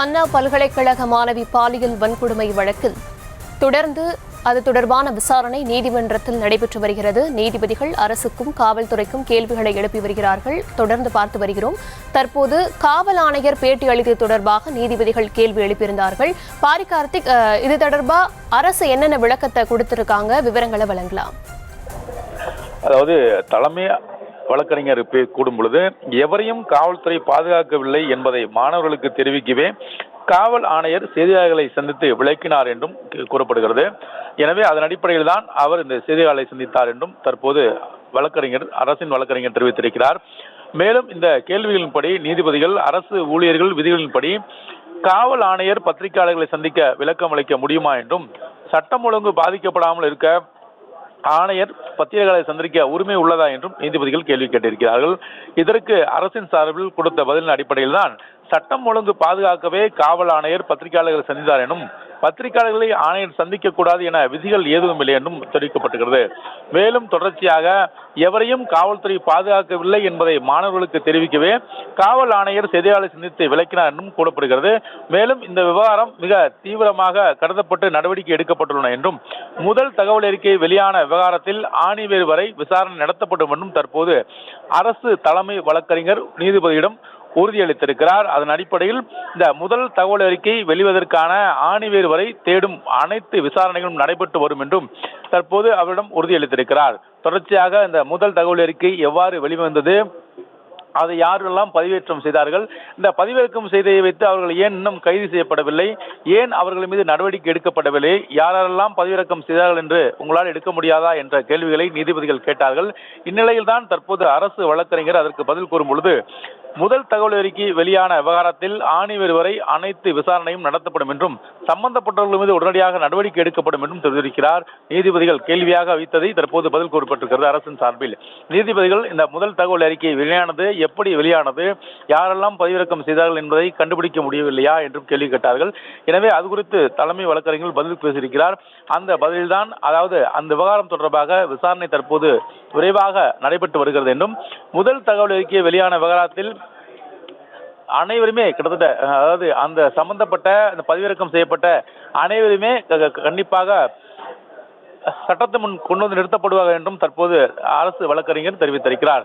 அண்ணா பல்கலைக்கழக மாணவி பாலியல் வன்கொடுமை வழக்கில் தொடர்ந்து அது தொடர்பான விசாரணை நீதிமன்றத்தில் நடைபெற்று வருகிறது. நீதிபதிகள் அரசுக்கும் காவல்துறைக்கும் கேள்விகளை எழுப்பி வருகிறார்கள். தொடர்ந்து பார்த்து வருகிறோம். தற்போது காவல் ஆணையர் பேட்டி அளித்தது தொடர்பாக நீதிபதிகள் கேள்வி எழுப்பியிருந்தார்கள். பாரி கார்த்திக், இது தொடர்பாக அரசு என்னென்ன விளக்கத்தை கொடுத்திருக்காங்க, விவரங்களை வழங்கலாம். அதாவது தலைமை வழக்கறிஞர் கூடும் பொழுது எவரையும் காவல்துறை பாதுகாக்கவில்லை என்பதை மாணவர்களுக்கு தெரிவிக்கவே காவல் ஆணையர் செய்தியாளர்களை சந்தித்து விளக்கினார் என்றும் கூறப்படுகிறது. எனவே அதன் அடிப்படையில் தான் அவர் இந்த செய்தியாளர்களை சந்தித்தார் என்றும் தற்போது அரசின் வழக்கறிஞர் தெரிவித்திருக்கிறார். மேலும் இந்த கேள்விகளின்படி நீதிபதிகள் அரசு ஊழியர்கள் விதிகளின்படி காவல் ஆணையர் பத்திரிகையாளர்களை சந்திக்க விளக்கம் அளிக்க முடியுமா என்றும், சட்டம் ஒழுங்கு பாதிக்கப்படாமல் இருக்க ஆணையர் பத்திரிகையாளர்களை சந்திக்க உரிமை உள்ளதா என்றும் நீதிபதிகள் கேள்வி கேட்டிருக்கிறார்கள். இதற்கு அரசின் சார்பில் கொடுத்த பதிலின் அடிப்படையில் தான் சட்டம் ஒழுங்கு பாதுகாக்கவே காவல் ஆணையர் பத்திரிகையாளர்களை சந்தித்தார் என்றும், பத்திரிகையாளர்களை ஆணையர் சந்திக்க கூடாது என விதிகள் எதுவும் இல்லை என்றும் தெரிவிக்கப்பட்டுகிறது. மேலும் தொடர்ச்சியாக எவரையும் காவல்துறை பாதுகாக்கவில்லை என்பதை மாணவர்களுக்கு தெரிவிக்கவே காவல் ஆணையர் செய்தியாளர்களை சந்தித்து விளக்கினார் என்றும் கூறப்படுகிறது. மேலும் இந்த விவகாரம் மிக தீவிரமாக கருதப்பட்டு நடவடிக்கை எடுக்கப்பட்டுள்ளன என்றும், முதல் தகவல் அறிக்கை வெளியான விவகாரத்தில் ஆணிவேர் வரை விசாரணை நடத்தப்படும் என்றும் தற்போது அரசு தலைமை வழக்கறிஞர் நீதிபதியிடம் உறுதியளித்திருக்கிறார். அதன் அடிப்படையில் இந்த முதல் தகவல் அறிக்கை வெளிவதற்கான ஆணிவேர் வரை தேடும் அனைத்து விசாரணைகளும் நடைபெற்று வரும் என்றும் தற்போது அவரிடம் உறுதியளித்திருக்கிறார். தொடர்ச்சியாக இந்த முதல் தகவல் அறிக்கை எவ்வாறு வெளிவந்தது, அதை யாரெல்லாம் பதிவேற்றம் செய்தார்கள், இந்த பதிவிறக்கம் செய்ததை வைத்து அவர்கள் ஏன் இன்னும் கைது செய்யப்படவில்லை, ஏன் அவர்கள் மீது நடவடிக்கை எடுக்கப்படவில்லை, யாரெல்லாம் பதிவிறக்கம் செய்தார்கள் என்று உங்களால் எடுக்க முடியாதா என்ற கேள்விகளை நீதிபதிகள் கேட்டார்கள். இந்நிலையில் தான் தற்போது அரசு வழக்கறிஞர் அதற்கு பதில் கூறும் பொழுது, முதல் தகவல் அறிக்கை வெளியான விவகாரத்தில் ஆணிவேர் வரை அனைத்து விசாரணையும் நடத்தப்படும் என்றும், சம்பந்தப்பட்டவர்கள் மீது உடனடியாக நடவடிக்கை எடுக்கப்படும் என்றும் தெரிவித்திருக்கிறார். நீதிபதிகள் கேள்வியாக வைத்ததை தற்போது பதில் கூறப்பட்டிருக்கிறது அரசின் சார்பில். நீதிபதிகள் இந்த முதல் தகவல் அறிக்கை வெளியானது எப்படி வெளியானது, யாரெல்லாம் பதிவிறக்கம் செய்தார்கள் என்பதை கண்டுபிடிக்க முடியவில்லையா என்றும் கேள்வி கேட்டார்கள். எனவே அது குறித்து தலைமை வழக்கறிஞர்கள் பதில் பேசியிருக்கிறார். அந்த பதில்தான், அதாவது அந்த விவகாரம் தொடர்பாக விசாரணை தற்போது விரைவாக நடைபெற்று வருகிறது என்றும், முதல் தகவல் அறிக்கை வெளியான விவகாரத்தில் அனைவருமே கிட்டத்தட்ட, அதாவது அந்த சம்பந்தப்பட்ட அந்த பதிவிறக்கம் செய்யப்பட்ட அனைவருமே கண்டிப்பாக சட்டத்தை முன் கொண்டு வந்து நிறுத்தப்படுவார்கள் என்றும் தற்போது அரசு வழக்கறிஞர் தெரிவித்திருக்கிறார்.